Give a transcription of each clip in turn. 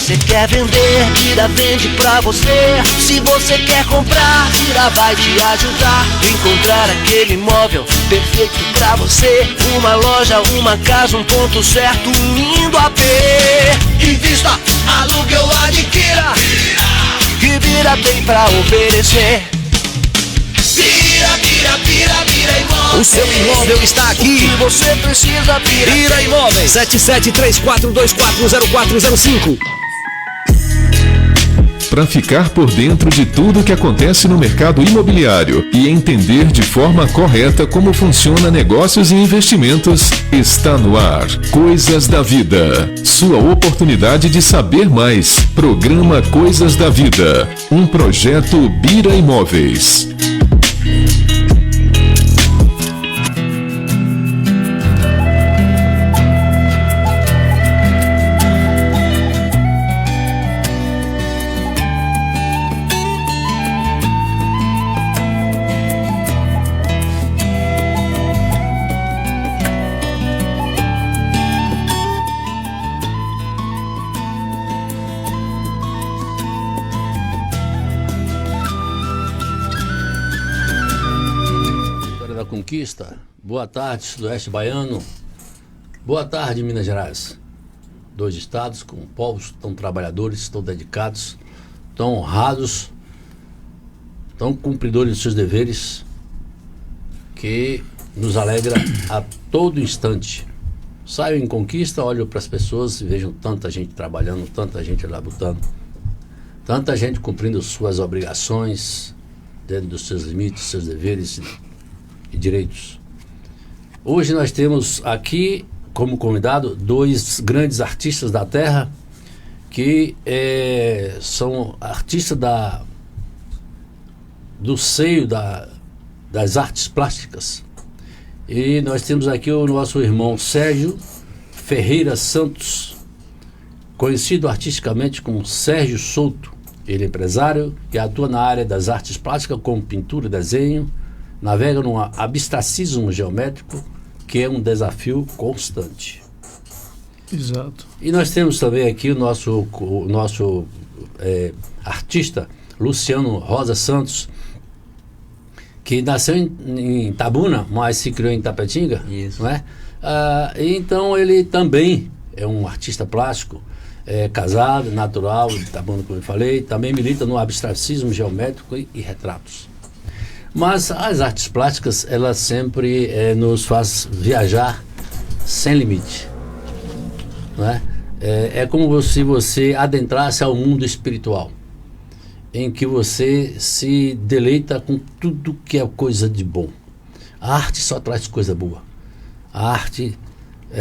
você quer vender, Bira vende pra você. Se você quer comprar, Bira vai te ajudar. Encontrar aquele imóvel perfeito pra você. Uma loja, uma casa, um ponto certo, um lindo AP. Invista, alugue ou adquira, que Bira tem pra oferecer. Bira Imóveis. O seu imóvel está aqui. O que você precisa, Bira Imóveis. 7734240405. Para ficar por dentro de tudo que acontece no mercado imobiliário e entender de forma correta como funciona negócios e investimentos, está no ar Coisas da Vida. Sua oportunidade de saber mais. Programa Coisas da Vida. Um projeto Bira Imóveis. Conquista, boa tarde, Sudoeste Baiano, boa tarde, Minas Gerais. 2 estados com povos tão trabalhadores, tão dedicados, tão honrados, tão cumpridores dos seus deveres, que nos alegra a todo instante. Saio em Conquista, olho para as pessoas e vejo tanta gente trabalhando, tanta gente labutando, tanta gente cumprindo suas obrigações dentro dos seus limites, seus deveres e direitos. Hoje nós temos aqui como convidado 2 grandes artistas da terra que são artistas do seio das artes plásticas. E nós temos aqui o nosso irmão Sérgio Ferreira Santos, conhecido artisticamente como Sérgio Souto. Ele é empresário e atua na área das artes plásticas como pintura e desenho. Navega num abstracismo geométrico que é um desafio constante. Exato. E nós temos também aqui o nosso artista Luciano Rosa Santos, que nasceu em Itabuna, mas se criou em Tapetinga. Isso. Não é? Então ele também é um artista plástico, casado, natural, de Itabuna, como eu falei. Também milita no abstracismo geométrico e retratos. Mas as artes plásticas, elas sempre nos faz viajar sem limite. Não é? É como se você adentrasse ao mundo espiritual, em que você se deleita com tudo que é coisa de bom. A arte só traz coisa boa. A arte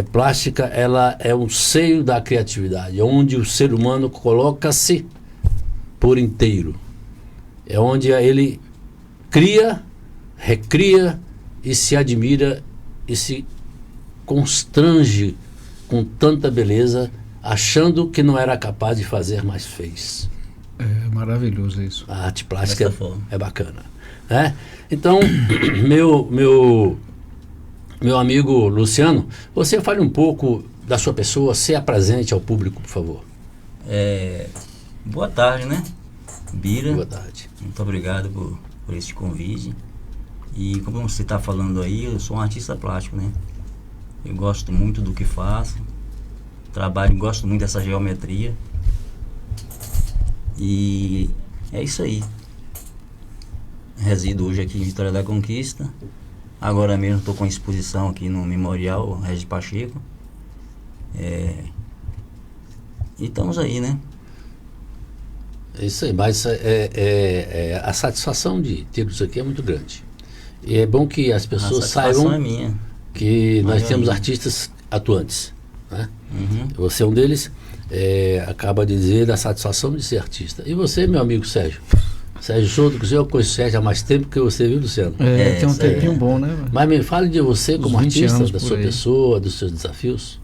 plástica, ela é um seio da criatividade, onde o ser humano coloca-se por inteiro. É onde ele cria, recria e se admira e se constrange com tanta beleza, achando que não era capaz de fazer, mas fez. É maravilhoso isso. A arte plástica é bacana, né? Então, meu amigo Luciano, você fale um pouco da sua pessoa, se apresente ao público, por favor. Boa tarde, né? Bira. Boa tarde. Muito obrigado por esse convite. E como você está falando aí, eu sou um artista plástico, né? Eu gosto muito do que faço, gosto muito dessa geometria. E é isso aí. Resido hoje aqui em Vitória da Conquista. Agora mesmo estou com exposição aqui no Memorial Regis Pacheco. E estamos aí, né? É isso aí, mas a satisfação de ter isso aqui é muito grande. E é bom que as pessoas saibam que nós temos artistas atuantes, né? Uhum. Você é um deles, acaba de dizer da satisfação de ser artista. E você, meu amigo Sérgio Souto, que eu conheço o Sérgio há mais tempo que você, viu, Luciano? Tem um tempinho bom, né? Mas me fale de você como artista, da sua aí. pessoa, dos seus desafios.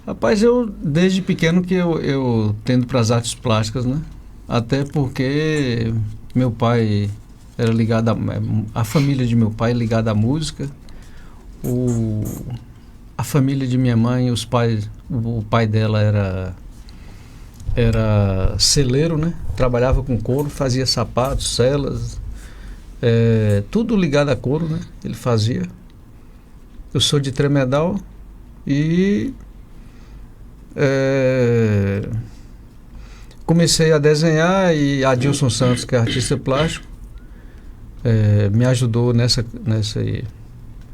Rapaz, eu desde pequeno que eu tendo para as artes plásticas, né? Até porque meu pai era ligado a família de meu pai ligada à música, a família de minha mãe, o pai dela era celeiro, né? Trabalhava com couro, fazia sapatos, celas, tudo ligado a couro, né? Ele fazia. Eu sou de Tremedal e comecei a desenhar, e Adilson Santos, que é artista plástico, me ajudou nessa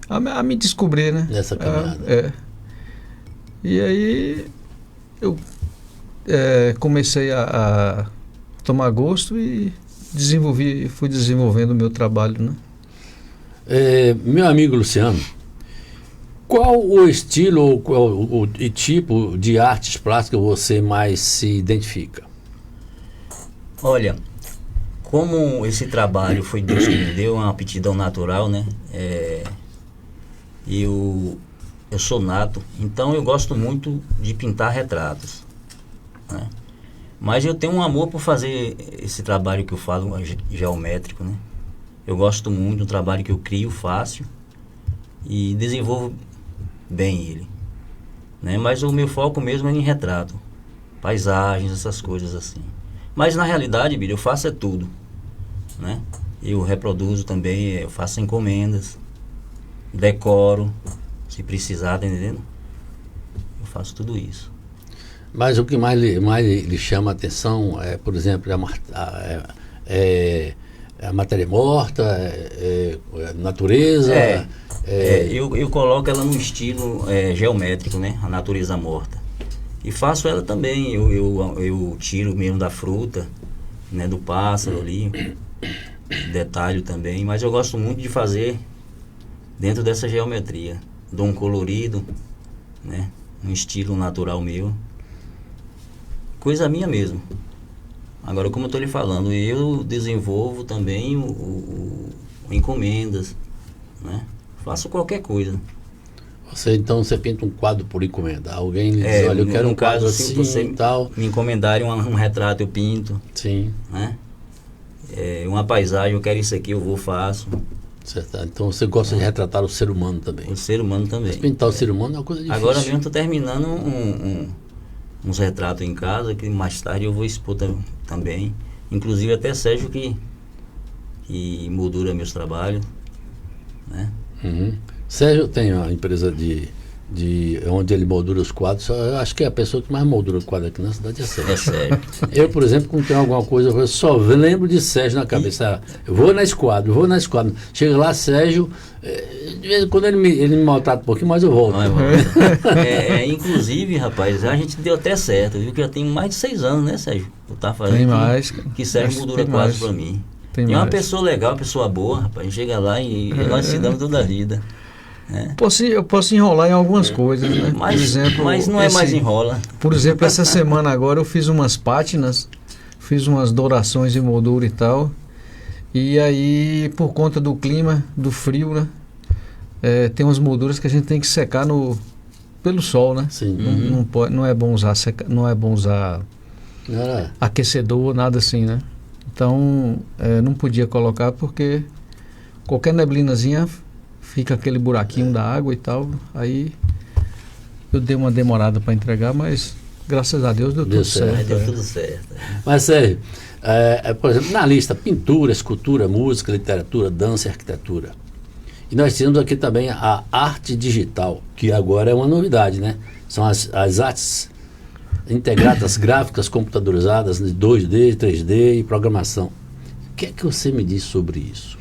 a me descobrir, né? Nessa caminhada. E aí eu comecei a tomar gosto e fui desenvolvendo o meu trabalho, né? Meu amigo Luciano, qual o estilo ou qual o tipo de artes plásticas você mais se identifica? Olha, como esse trabalho foi Deus que me deu, uma aptidão natural, né? Eu sou nato, então eu gosto muito de pintar retratos, né? Mas eu tenho um amor por fazer esse trabalho que eu falo, geométrico, né? Eu gosto muito do trabalho que eu crio fácil e desenvolvo bem ele, né? Mas o meu foco mesmo é em retrato, paisagens, essas coisas assim. Mas na realidade, Billy, eu faço tudo, né? Eu reproduzo também, eu faço encomendas, decoro, se precisar, tá entendendo? Eu faço tudo isso. Mas o que mais lhe chama a atenção é, por exemplo, a matéria morta, a natureza? Eu coloco ela no estilo geométrico, né? A natureza morta. E faço ela também, eu tiro mesmo da fruta, né? Do pássaro ali, detalhe também. Mas eu gosto muito de fazer dentro dessa geometria. Dou um colorido, né? Um estilo natural meu. Coisa minha mesmo. Agora, como eu estou lhe falando, eu desenvolvo também encomendas, né? Faço qualquer coisa. Então você pinta um quadro por encomenda. Alguém lhe diz, olha, eu quero um quadro assim e tal. Me encomendarem um retrato, eu pinto. Sim. Né? Uma paisagem, eu quero isso aqui, eu vou, faço. Certo. Então você gosta de retratar o ser humano também. O ser humano também. Mas pintar o ser humano é uma coisa difícil. Agora mesmo estou terminando uns retratos em casa, que mais tarde eu vou expor também. Inclusive até Sérgio que moldura meus trabalhos, né? Uhum. Sérgio tem uma empresa de onde ele moldura os quadros. Eu acho que é a pessoa que mais moldura o quadro aqui na cidade é Sérgio. É sério. Eu, por exemplo, quando tenho alguma coisa, eu só lembro de Sérgio na cabeça. Eu vou na esquadra. Chega lá, Sérgio, de vez em quando ele me maltrata um pouquinho, mas eu volto. Inclusive, rapaz, a gente deu até certo, viu? Que já tem mais de 6 anos, né, Sérgio? Eu tava fazendo tem mais. Que Sérgio moldura quadros pra mim. E é uma pessoa legal, uma pessoa boa, rapaz. Chega lá e nós se damos toda a vida. Eu posso enrolar em algumas coisas, né? Por exemplo, mas não é mais enrola. Por exemplo, essa semana agora eu fiz umas pátinas, fiz umas dourações de moldura e tal. E aí, por conta do clima, do frio, né? Tem umas molduras que a gente tem que secar pelo sol, né? Sim. Não é bom usar aquecedor, nada assim, né? Então, não podia colocar porque qualquer neblinazinha fica aquele buraquinho da água e tal. Aí eu dei uma demorada para entregar, mas graças a Deus deu tudo certo. Deu tudo certo. Mas, Sérgio, por exemplo, na lista pintura, escultura, música, literatura, dança e arquitetura. E nós temos aqui também a arte digital, que agora é uma novidade, né? São as artes integradas gráficas computadorizadas de 2D, 3D e programação. O que é que você me diz sobre isso?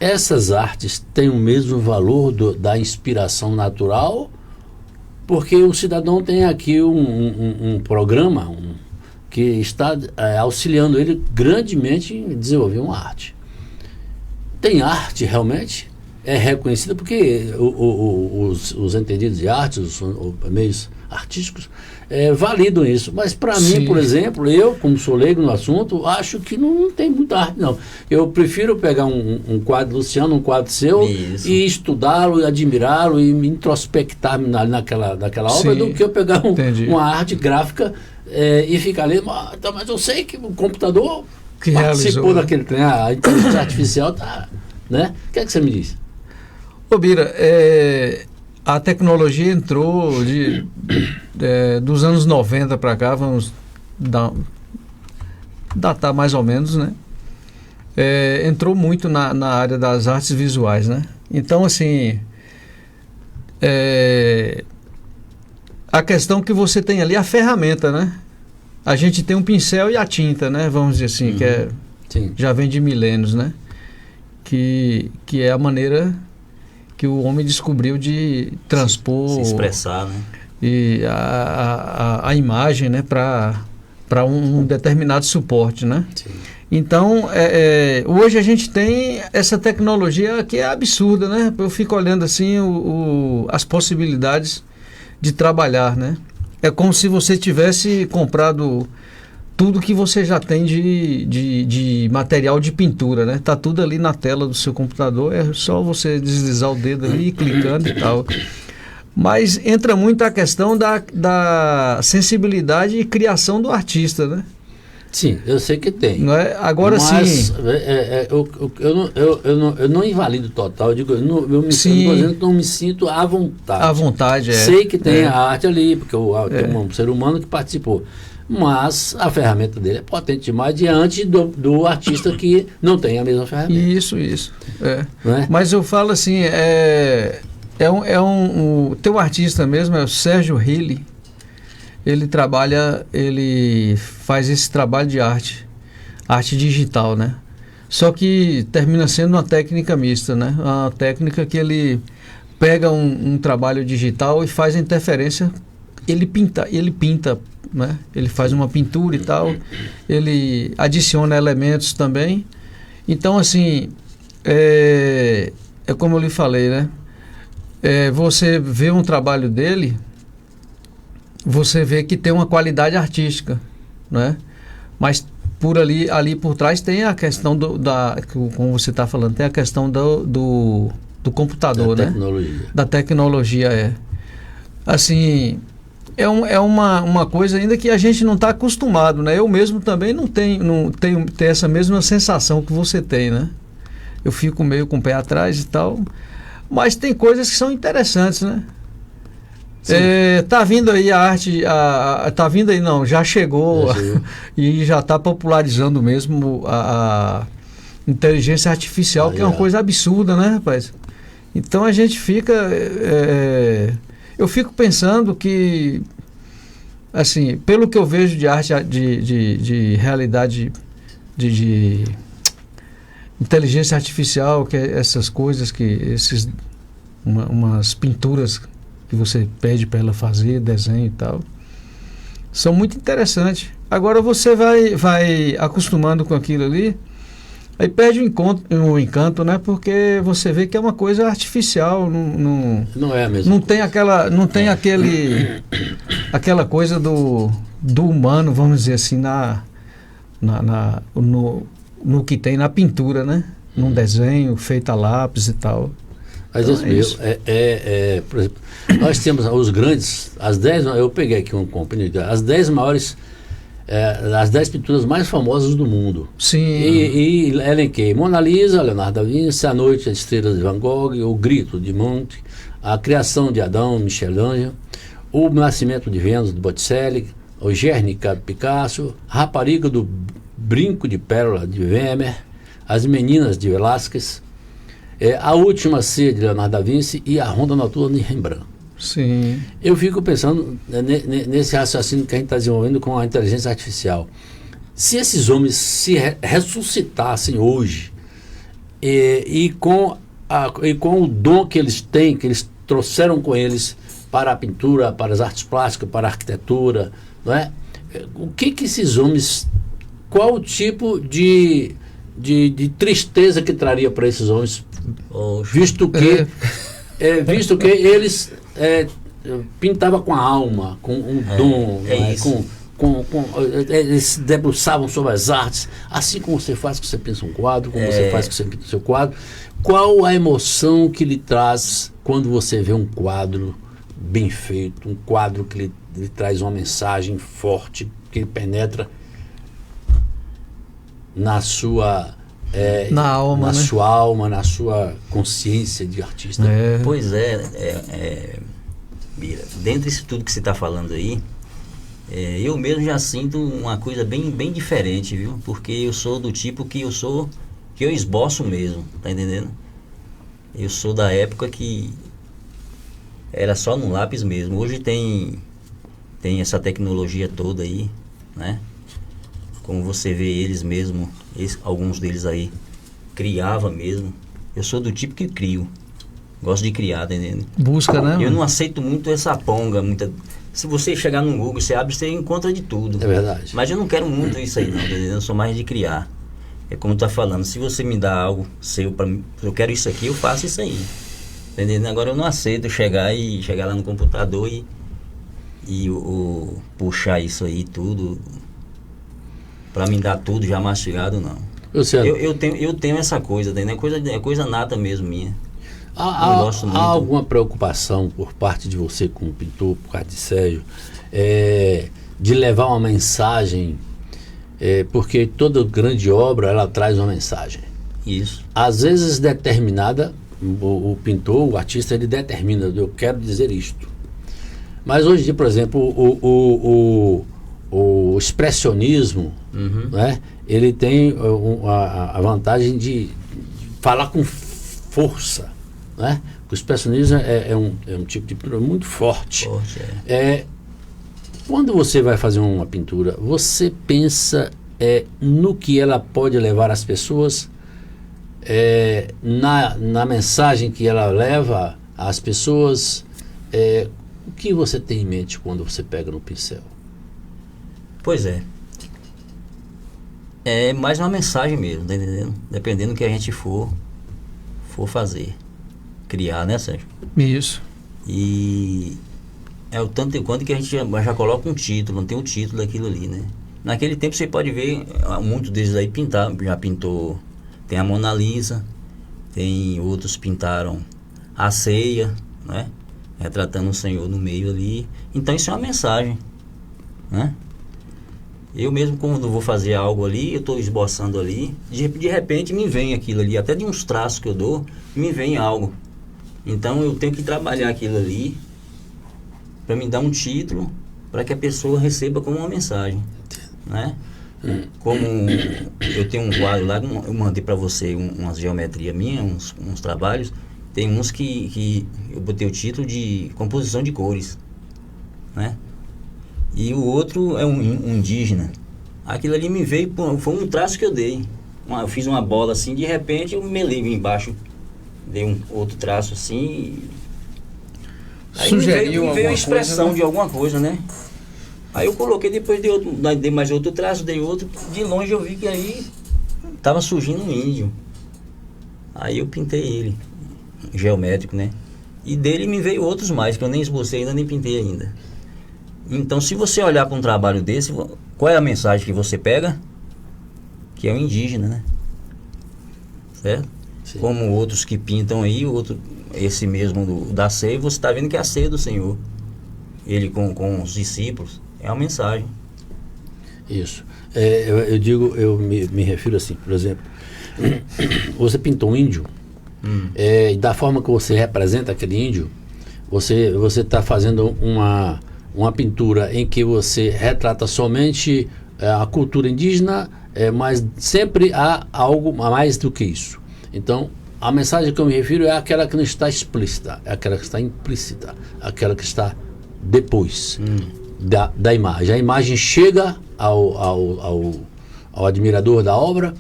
Essas artes têm o mesmo valor da inspiração natural? Porque o cidadão tem aqui um programa que está auxiliando ele grandemente em desenvolver uma arte. Tem arte realmente? É reconhecida porque os entendidos de arte, os meios artísticos, validam isso. Mas para mim, por exemplo, eu, como sou leigo no assunto, acho que não tem muita arte, não. Eu prefiro pegar um quadro do Luciano, um quadro seu, e estudá-lo, admirá-lo e me introspectar naquela obra, do que eu pegar uma arte gráfica e ficar ali. Mas eu sei que o computador que participou daquele trem, a inteligência artificial está... Né? O que é que você me diz? Ô Bira, a tecnologia entrou dos anos 90 para cá, vamos datar mais ou menos, né? Entrou muito na área das artes visuais, né? Então, assim, a questão que você tem ali, a ferramenta, né? A gente tem um pincel e a tinta, né? Vamos dizer assim, que Sim. já vem de milênios, né? Que é a maneira que o homem descobriu de transpor... Se expressar, né? E a imagem, né? Para um determinado suporte, né? Sim. Então, hoje a gente tem essa tecnologia que é absurda, né? Eu fico olhando assim as possibilidades de trabalhar, né? É como se você tivesse comprado tudo que você já tem de material de pintura, né? Tá tudo ali na tela do seu computador, é só você deslizar o dedo ali, clicando e tal. Mas entra muito a questão da sensibilidade e criação do artista, né? Sim, eu sei que tem. Não é? Agora mas, sim. Eu não invalido total. Eu digo, eu não estou dizendo que não me sinto à vontade. À vontade, Sei que tem a arte ali, porque tem um ser humano que participou. Mas a ferramenta dele é potente demais diante do artista que não tem a mesma ferramenta. Isso. Não é? Mas eu falo assim, o teu artista mesmo é o Sérgio Rilli. Ele faz esse trabalho de arte digital, né? Só que termina sendo uma técnica mista, né? Uma técnica que ele pega um trabalho digital e faz a interferência, ele pinta, né? Ele faz uma pintura e tal, ele adiciona elementos também. Então, assim, é como eu lhe falei, né? Você vê um trabalho dele, você vê que tem uma qualidade artística, né? Mas ali por trás tem a questão como você está falando, tem a questão do computador, da né? Tecnologia. Da tecnologia, assim, é uma coisa ainda que a gente não está acostumado, né? Eu mesmo também não tenho essa mesma sensação que você tem, né? Eu fico meio com o pé atrás e tal, mas tem coisas que são interessantes, né? Tá vindo aí a arte, tá vindo aí não, já chegou e já está popularizando mesmo a inteligência artificial, que é uma coisa absurda, né, rapaz? Então a gente fica, eu fico pensando que, assim, pelo que eu vejo de arte, de realidade, de inteligência artificial, que é essas coisas umas pinturas que você pede para ela fazer, desenho e tal, são muito interessantes. Agora você vai acostumando com aquilo ali, aí perde o encanto, né? Porque você vê que é uma coisa artificial, não é a mesma. Não tem aquela coisa do humano, vamos dizer assim, no que tem na pintura, né? Num desenho feito a lápis e tal. Mas então, isso mesmo, por exemplo, nós temos os grandes, eu peguei aqui um companheiro, as 10 maiores, as 10 pinturas mais famosas do mundo. Sim. E elenquei Mona Lisa, Leonardo da Vinci, A Noite, as Estrelas de Van Gogh, O Grito de Munch, A Criação de Adão, Michelangelo, O Nascimento de Vênus, de Botticelli, O Guernica, de Picasso, Rapariga do Brinco de Pérola, de Vermeer, As Meninas, de Velázquez, A Última Ceia, de Leonardo da Vinci, e A Ronda Noturna, de Rembrandt. Sim. Eu fico pensando nesse raciocínio que a gente está desenvolvendo com a inteligência artificial. Se esses homens se ressuscitassem hoje e com o dom que eles têm, que eles trouxeram com eles para a pintura, para as artes plásticas, para a arquitetura, não é? O que esses homens, qual o tipo de tristeza que traria para esses homens, visto que eles pintavam com a alma, com um dom, eles se debruçavam sobre as artes, assim como você faz que você pensa um quadro, como você faz que você pinta o seu quadro. Qual a emoção que lhe traz quando você vê um quadro bem feito, um quadro que lhe traz uma mensagem forte, que penetra na sua alma, na sua alma, na sua consciência de artista? Pois Bira, dentro disso tudo que você está falando aí, Eu mesmo já sinto uma coisa bem, bem diferente, viu? Porque eu sou do tipo que eu esboço mesmo, tá entendendo? Eu sou da época que era só no lápis mesmo. Hoje tem essa tecnologia toda aí, né? Como você vê eles mesmo, alguns deles aí, criava mesmo. Eu sou do tipo que crio. Gosto de criar, tá entendendo? Busca, né? Eu não aceito muito essa ponga. Se você chegar no Google, você abre, você encontra de tudo. É verdade. Mas eu não quero muito isso aí não, tá entendendo? Eu sou mais de criar. É como tu tá falando, se você me dá algo seu pra mim, eu quero isso aqui, eu faço isso aí. Tá entendendo? Agora eu não aceito chegar lá no computador e puxar isso aí tudo pra me dar tudo já mastigado, não. Eu tenho essa coisa, tá entendendo? É coisa nata mesmo minha. Há alguma preocupação por parte de você como pintor, por parte de Sérgio, de levar uma mensagem, porque toda grande obra ela traz uma mensagem. Isso. Às vezes determinada, o pintor, o artista, ele determina, eu quero dizer isto. Mas hoje em dia, por exemplo, o expressionismo, né, ele tem a vantagem de falar com força. Né? O expressionismo é um tipo de pintura muito forte. Quando você vai fazer uma pintura, você pensa no que ela pode levar as pessoas, na mensagem que ela leva às pessoas. O que você tem em mente quando você pega no pincel? Pois é. É mais uma mensagem mesmo, tá entendendo? Dependendo do que a gente for fazer. Criar, né, Sérgio? Isso. E é o tanto e quanto que a gente já coloca um título, não tem um título daquilo ali, né? Naquele tempo você pode ver, muitos deles aí já pintou, tem a Mona Lisa, tem outros pintaram a ceia, né? Retratando o Senhor no meio ali. Então isso é uma mensagem, né? Eu mesmo, quando vou fazer algo ali, eu estou esboçando ali, de repente me vem aquilo ali, até de uns traços que eu dou, me vem algo. Então eu tenho que trabalhar aquilo ali para me dar um título, para que a pessoa receba como uma mensagem, né? Como eu tenho um quadro lá, eu mandei para você umas geometrias minhas, uns trabalhos, tem uns que eu botei o título de composição de cores, né? E o outro é um indígena. Aquilo ali me veio, foi um traço que eu dei. Eu fiz uma bola assim, de repente eu melei embaixo, dei um outro traço assim. Aí Sugeriu me veio a expressão coisa, né? de alguma coisa, né? Aí eu coloquei, depois dei mais outro traço, dei outro. De longe eu vi que aí tava surgindo um índio. Aí eu pintei ele, geométrico, né? E dele me veio outros mais, que eu nem esbocei ainda, nem pintei ainda. Então, se você olhar para um trabalho desse, qual é a mensagem que você pega? Que é o indígena, né? Certo? Sim. Como outros que pintam aí, esse mesmo da ceia, você está vendo que é a ceia do Senhor. Ele com os discípulos, é uma mensagem. Isso. Eu me refiro assim, por exemplo, você pintou um índio, e da forma que você representa aquele índio, você está fazendo uma pintura em que você retrata somente a cultura indígena, mas sempre há algo mais do que isso. Então, a mensagem que eu me refiro é aquela que não está explícita, é aquela que está implícita, aquela que está depois da imagem. A imagem chega ao admirador da obra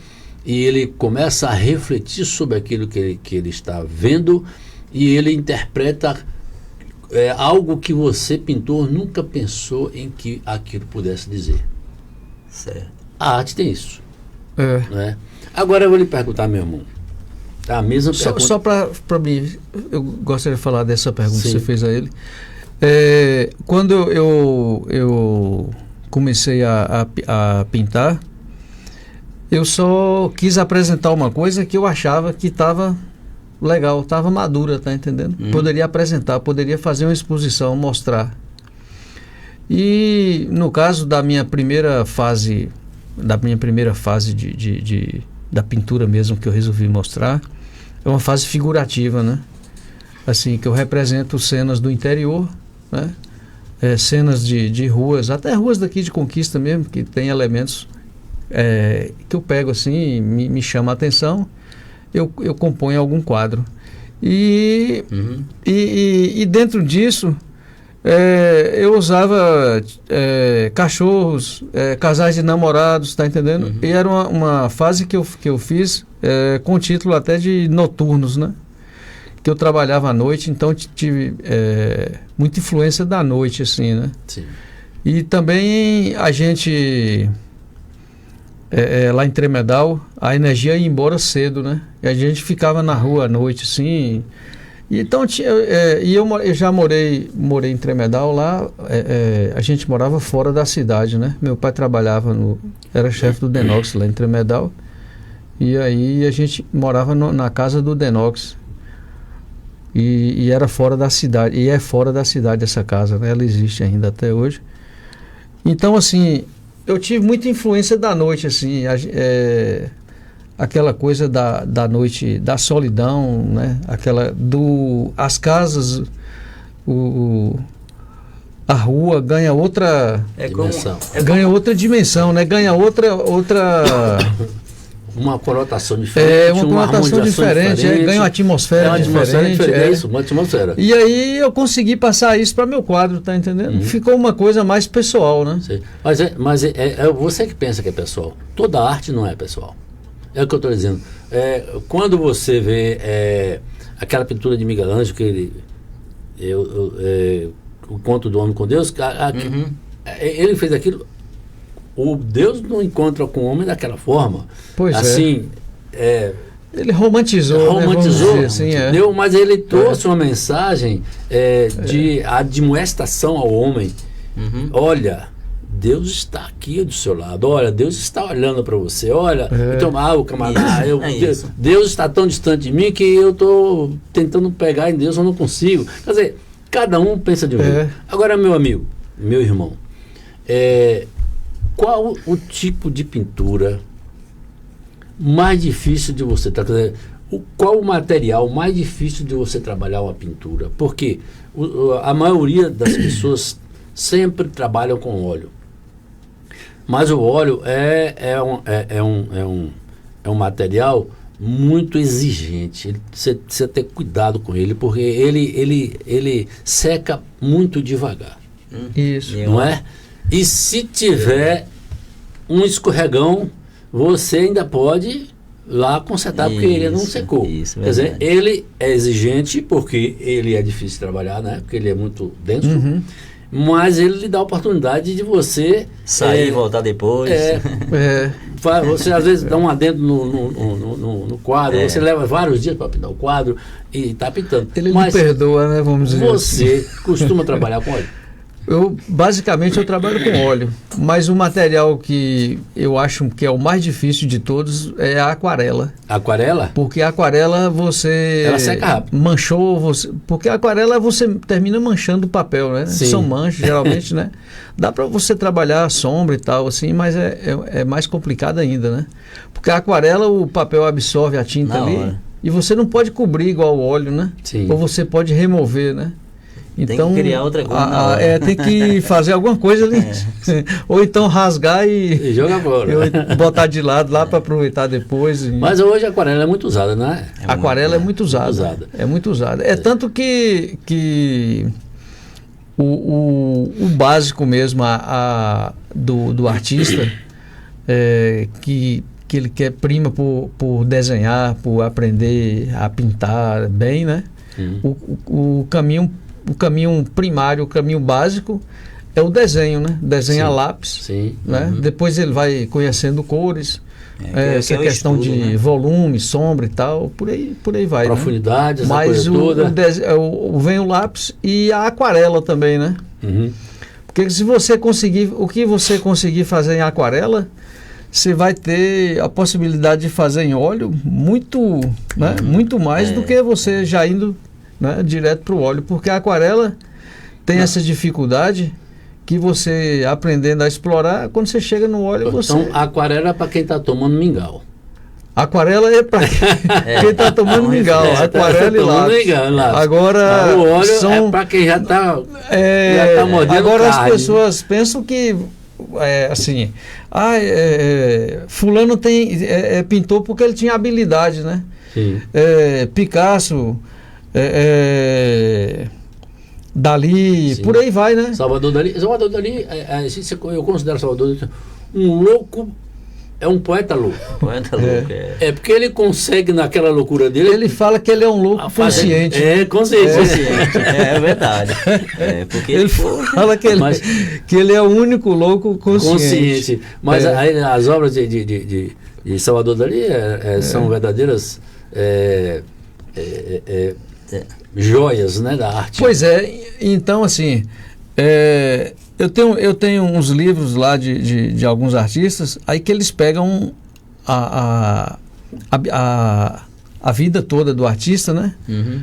e ele começa a refletir sobre aquilo que ele está vendo e ele interpreta algo que você, pintor, nunca pensou em que aquilo pudesse dizer. Certo. A arte tem isso. Né? Agora eu vou lhe perguntar, meu irmão. A mesma pergunta. Só para mim, eu gostaria de falar dessa pergunta que você fez a ele. Quando eu comecei a pintar, eu só quis apresentar uma coisa que eu achava que estava legal, estava madura, tá entendendo? Poderia apresentar, poderia fazer uma exposição, mostrar. E no caso da minha primeira fase da pintura mesmo que eu resolvi mostrar, é uma fase figurativa, né? Assim, que eu represento cenas do interior, né? cenas de ruas, até ruas daqui de Conquista mesmo, que tem elementos que eu pego assim, me chama a atenção, eu componho algum quadro. E dentro disso, eu usava cachorros, casais de namorados, tá entendendo? E era uma fase que eu fiz com o título até de Noturnos, né? Que eu trabalhava à noite, então tive muita influência da noite, assim, né? Sim. E também a gente, lá em Tremedal, a energia ia embora cedo, né? E a gente ficava na rua à noite, assim. E então, eu já morei em Tremedal lá, a gente morava fora da cidade, né? Meu pai trabalhava era chefe do Denox lá em Tremedal. E aí a gente morava na casa do Denox. E era fora da cidade, e é fora da cidade essa casa, né? Ela existe ainda até hoje. Então, assim, eu tive muita influência da noite, assim, aquela coisa da noite, da solidão, né? As casas, a rua ganha outra dimensão. Ganha outra dimensão, né? Ganha outra uma conotação diferente, uma conotação diferente, ganha uma atmosfera diferente. É isso, uma atmosfera. E aí eu consegui passar isso para meu quadro, tá entendendo? Ficou uma coisa mais pessoal, né? Sim. Mas é você que pensa que é pessoal. Toda arte não é pessoal. É o que eu estou dizendo. Quando você vê aquela pintura de Miguel Ângelo, que o Conto do Homem com Deus, ele fez aquilo. O Deus não encontra com o homem daquela forma. Pois assim, ele romantizou, né? Assim, entendeu? Mas ele trouxe uma mensagem de admoestação ao homem. Olha, Deus está aqui do seu lado. Olha, Deus está olhando para você. Olha, então, o camarada, Deus está tão distante de mim que eu estou tentando pegar em Deus, eu não consigo. Quer dizer, cada um pensa de um jeito. Agora, meu amigo, meu irmão, qual o tipo de pintura mais difícil de você trabalhar? Qual o material mais difícil de você trabalhar uma pintura? Porque a maioria das pessoas sempre trabalham com óleo. Mas o óleo é um material muito exigente. Você precisa ter cuidado com ele, porque ele seca muito devagar. Isso. Não é? E se tiver um escorregão, você ainda pode lá consertar, porque ele não secou. Isso, quer dizer, ele é exigente porque ele é difícil de trabalhar, né? Porque ele é muito denso, mas ele lhe dá a oportunidade de você sair e voltar depois. Você às vezes dá um adendo no quadro, você leva vários dias para pintar o quadro e está pintando. Ele lhe perdoa, né? Vamos dizer você assim. Costuma trabalhar com óleo? Basicamente eu trabalho com óleo, mas o material que eu acho que é o mais difícil de todos é a aquarela. Aquarela? Porque a aquarela ela seca rápido. Manchou, porque a aquarela você termina manchando o papel, né? Sim. São manchas geralmente, né? Dá para você trabalhar a sombra e tal, assim, mas é mais complicado ainda, né? Porque a aquarela o papel absorve a tinta Na ali hora. E você não pode cobrir igual o óleo, né? Sim. Ou você pode remover, né? Então, tem que criar outra coisa. Tem que fazer alguma coisa ali. Ou então rasgar e jogar fora. Botar de lado lá para aproveitar depois. Mas hoje a aquarela é muito usada, né? A aquarela é muito usada. É muito usada. É tanto que o básico mesmo do artista, que ele quer prima por desenhar, por aprender a pintar bem, né? O caminho primário, o caminho básico é o desenho, né? Desenho a lápis. Sim. Né? Depois ele vai conhecendo cores, essa questão estudo, de né? volume, sombra e tal, por aí vai. Profundidade, né? essa Mas coisa toda. vem o lápis e a aquarela também, né? Porque se você conseguir, o que você conseguir fazer em aquarela, você vai ter a possibilidade de fazer em óleo muito, né? Muito mais do que você já indo, né, direto para o óleo, porque a aquarela tem essa dificuldade que você aprendendo a explorar, quando você chega no óleo, você... Então, a aquarela é para quem está tomando mingau. Aquarela é para quem está tomando mingau. Aquarela e lápis. Agora, o óleo é para quem já está mordendo agora carne. As pessoas pensam que assim, fulano pintou porque ele tinha habilidade, né? Sim. Picasso, Dali, sim, por aí vai, né? Salvador Dali, eu considero Salvador Dali um louco, é um poeta louco. Poeta louco, é porque ele consegue, naquela loucura dele... Ele fala que ele é um louco consciente. Consciente. É verdade. Porque ele fala que ele é o único louco consciente. Mas aí, as obras de Salvador Dali são verdadeiras joias, né, da arte. Pois é, então assim, eu tenho uns livros lá de alguns artistas, aí que eles pegam a vida toda do artista, né? Uhum.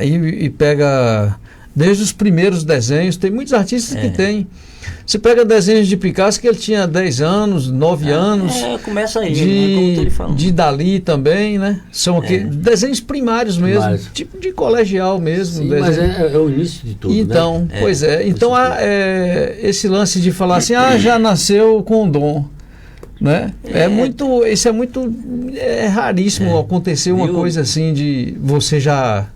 E pega desde os primeiros desenhos, tem muitos artistas que tem. Você pega desenhos de Picasso que ele tinha 10 anos, 9 anos. Começa aí, né? Como tu falou. De Dali também, né? São desenhos primários mesmo, tipo de colegial mesmo. Sim, mas é o início de tudo, então, né? Pois é. Então, esse lance de falar assim, já nasceu com dom, né? Isso é raríssimo acontecer uma coisa assim de você já...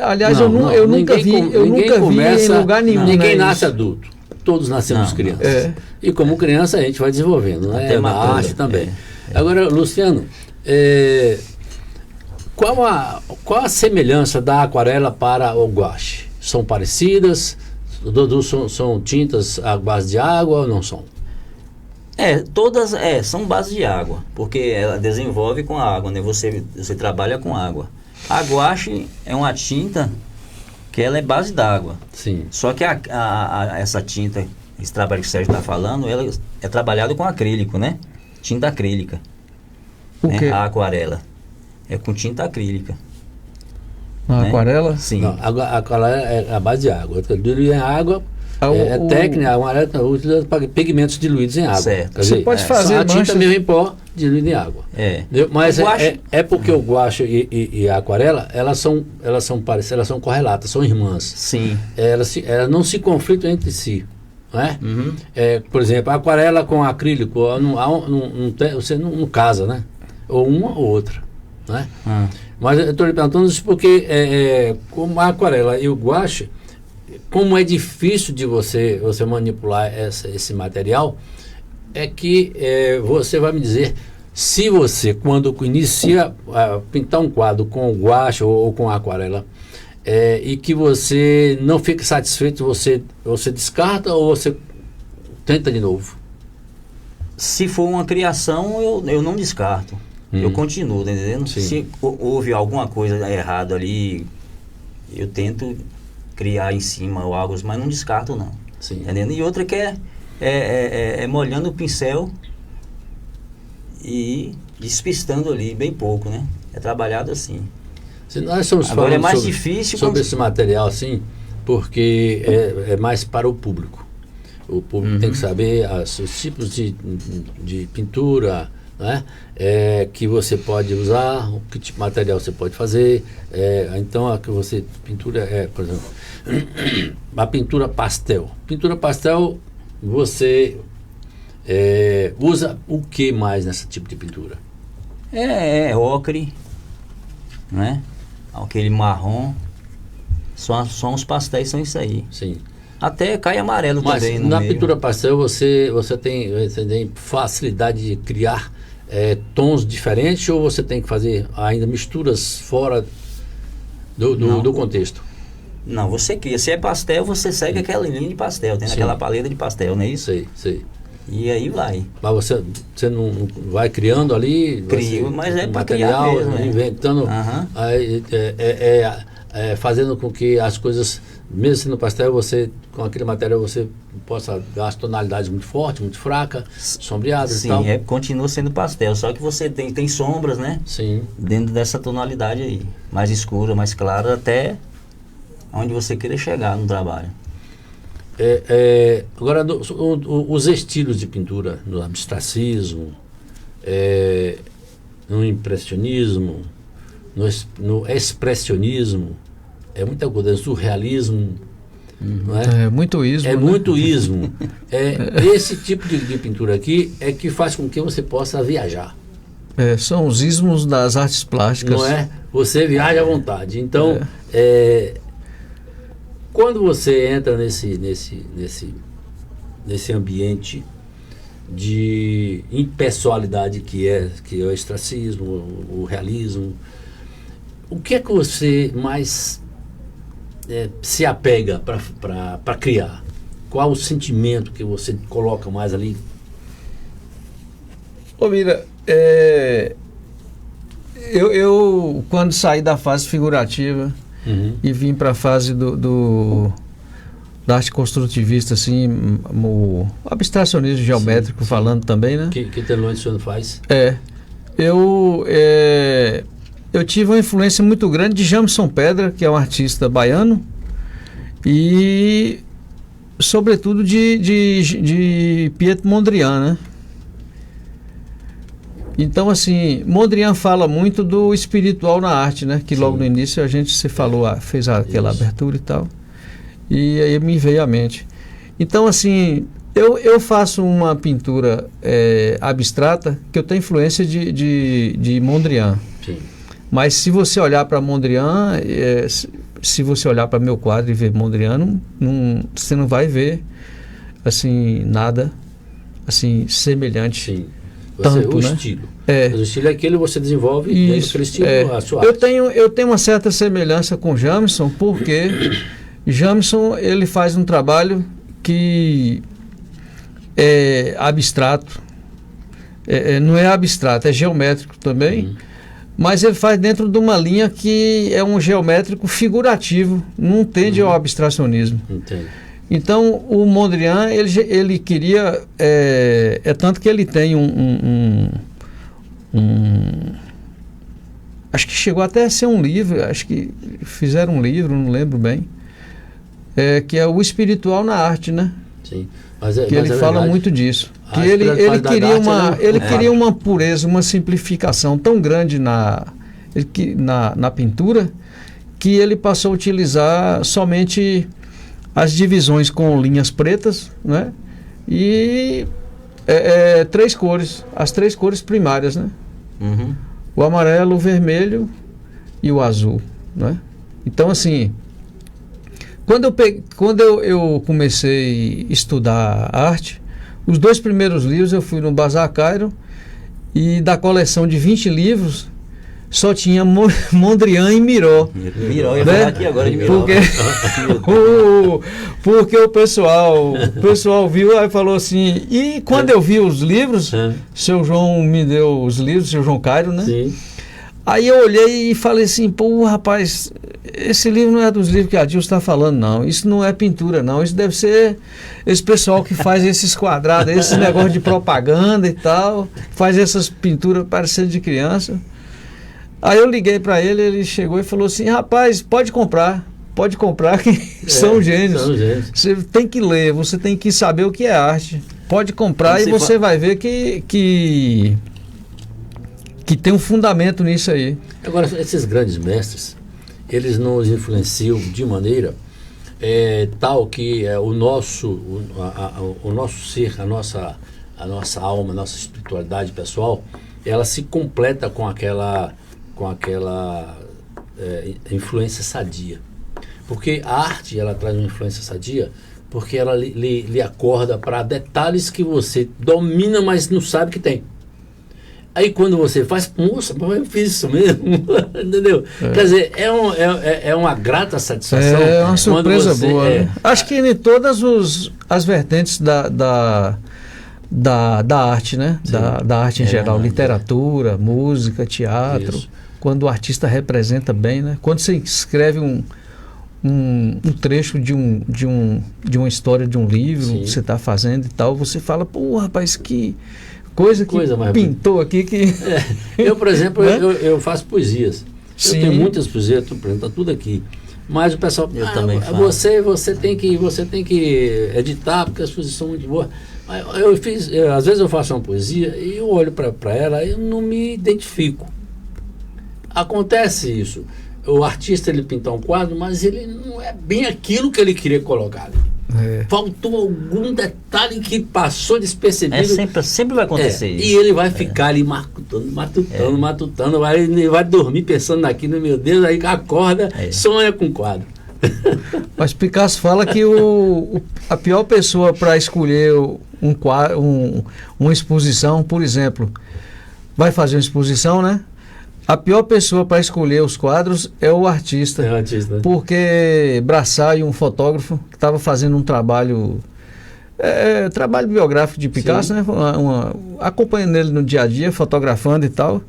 aliás, eu nunca vi em lugar nenhum. Ninguém nasce adulto. Todos nascemos crianças. E como criança a gente vai desenvolvendo, né? Na arte também. Agora, Luciano, qual a semelhança da aquarela para o guache? São parecidas? São tintas à base de água ou não são? Todas são base de água, porque ela desenvolve com a água, né? Você trabalha com água. A guache é uma tinta que ela é base d'água. Sim. Só que essa tinta, esse trabalho que o Sérgio está falando, ela é trabalhada com acrílico, né? Tinta acrílica. O quê? A aquarela. É com tinta acrílica. A aquarela? Sim. Não, a aquarela é a base de água. Diluído em água. Técnica, a aquarela utiliza pigmentos diluídos em água. Certo. Quer dizer, você pode fazer a tinta mesmo em pó diluída em água. Mas porque o guache e a aquarela, elas são parecidas, elas são correlatas, são irmãs. Sim. Elas não se conflitam entre si. Não é? Uhum. Por exemplo, a aquarela com acrílico, você não casa, né? Ou uma ou outra. Não é? Mas eu estou lhe perguntando isso porque como a aquarela e o guache, como é difícil de você manipular esse material, é que você vai me dizer, se você, quando inicia a pintar um quadro com o guache ou com a aquarela, e que você não fica satisfeito, você descarta ou você tenta de novo? Se for uma criação, eu não descarto. Eu continuo, tá entendendo? Sim. Se houve alguma coisa errada ali, eu tento criar em cima ou algo, mas não descarto não. Sim. Entendendo? E outra que é molhando o pincel e despistando ali bem pouco, né? É trabalhado assim. Se nós estamos Agora falando é mais difícil sobre esse material assim, porque é mais para o público. O público tem que saber os tipos de pintura, né? Que você pode usar, que tipo de material você pode fazer. Então a que você pintura por exemplo, a pintura pastel. Pintura pastel, você usa o que mais nesse tipo de pintura? Ocre, né? Aquele marrom. Só os pastéis são isso aí. Sim. Até cai amarelo. Mas também no na meio. pintura pastel você tem facilidade de criar tons diferentes, ou você tem que fazer ainda misturas fora do contexto? Não, você cria. Se é pastel, você segue aquela linha de pastel, tem aquela paleta de pastel, não é isso? Sei. E aí vai. Mas você não vai criando ali? Crio, mas é para criar mesmo, inventando, fazendo com que as coisas, mesmo sendo pastel, você, com aquele material, você possa dar as tonalidades muito fortes, muito fracas, sombreadas e tal. Sim, continua sendo pastel, só que você tem sombras, né? Sim. Dentro dessa tonalidade aí, mais escura, mais clara, até onde você queira chegar no trabalho. Agora, os estilos de pintura, no abstracismo, no impressionismo, no expressionismo, é muita coisa, no surrealismo, não é? É muito ismo. É né? muito ismo. Esse tipo de pintura aqui é que faz com que você possa viajar. São os ismos das artes plásticas. Não é? Você viaja à vontade. Então, quando você entra nesse ambiente de impessoalidade que é o extracismo, o realismo, o que é que você mais se apega para criar? Qual o sentimento que você coloca mais ali? Ô Mira, eu quando saí da fase figurativa e vim para a fase da arte construtivista, assim, o abstracionismo geométrico, sim. Falando também, né? Que telões o senhor faz? Eu tive uma influência muito grande de Jamison Pedra, que é um artista baiano, e sobretudo de Piet Mondrian, né? Então, assim, Mondrian fala muito do espiritual na arte, né? Que logo no início você falou, fez aquela abertura e tal. E aí me veio à mente. Então, assim, eu faço uma pintura abstrata que eu tenho influência de Mondrian. Sim. Mas se você olhar para Mondrian, se você olhar para meu quadro e ver Mondrian, você não vai ver assim, nada assim, semelhante. Sim. Tanto, o né? estilo. Mas o estilo é aquele que você desenvolve dentro daquele estilo, a sua arte. Eu tenho uma certa semelhança com Jamison, porque Jamison, ele faz um trabalho que é abstrato, não é abstrato, é geométrico também, mas ele faz dentro de uma linha que é um geométrico figurativo, não tende ao abstracionismo. Entendo. Então, o Mondrian, ele queria, tanto que ele tem acho que chegou até a ser um livro, acho que fizeram um livro, não lembro bem, que é o espiritual na arte, né? Sim. Que ele fala muito disso. Que ele queria uma pureza, uma simplificação tão grande na pintura, que ele passou a utilizar somente as divisões com linhas pretas, né? E três cores, as três cores primárias, né? O amarelo, o vermelho e o azul, né? Então, assim, quando eu comecei a estudar arte, os 2 primeiros livros eu fui no Bazar Cairo, e da coleção de 20 livros só tinha Mondrian e Miró. Miró, eu ia falar aqui agora de Miró. Porque o pessoal viu e falou assim, e quando eu vi os livros, seu João me deu os livros, seu João Cairo, né? Sim. Aí eu olhei e falei assim, pô, rapaz, esse livro não é dos livros que a Dilson está falando, não. Isso não é pintura, não. Isso deve ser esse pessoal que faz esses quadrados, esse negócio de propaganda e tal, faz essas pinturas parecendo de criança. Aí eu liguei para ele, ele chegou e falou assim, rapaz, pode comprar que são gênios. Você tem que ler, você tem que saber o que é arte. Pode comprar e você vai ver que tem um fundamento nisso aí. Agora, esses grandes mestres, eles nos influenciam de maneira tal que o nosso ser, a nossa alma, a nossa espiritualidade pessoal, ela se completa com aquela influência sadia. Porque a arte, ela traz uma influência sadia porque ela lhe acorda para detalhes que você domina, mas não sabe que tem. Aí quando você faz, moça, eu fiz isso mesmo, entendeu? Quer dizer, é uma grata satisfação. É uma surpresa boa. Né? Acho que em todas as vertentes da arte, né? Da arte em geral, literatura, música, teatro. Isso. Quando o artista representa bem, né? Quando você escreve um trecho de uma história de um livro, que você está fazendo e tal, você fala, pô, rapaz, que coisa pintou aqui que... Eu, por exemplo, eu faço poesias. Sim. Eu tenho muitas poesias, está tudo aqui. Mas o pessoal, Eu também falo. você tem que editar, porque as coisas são muito boas. Às vezes eu faço uma poesia e eu olho para ela e eu não me identifico. Acontece isso. O artista, ele pinta um quadro, mas ele não é bem aquilo que ele queria colocar ali. Faltou algum detalhe que passou despercebido. Sempre vai acontecer isso. E ele vai ficar ali matutando, ele vai dormir pensando naquilo, meu Deus, aí acorda, sonha com o quadro. Mas Picasso fala que a pior pessoa para escolher uma exposição, por exemplo, vai fazer uma exposição, né? A pior pessoa para escolher os quadros é o artista. É o artista. Porque Braçai, um fotógrafo, que estava fazendo um trabalho biográfico de Picasso, né? Acompanhando ele no dia a dia, fotografando e tal.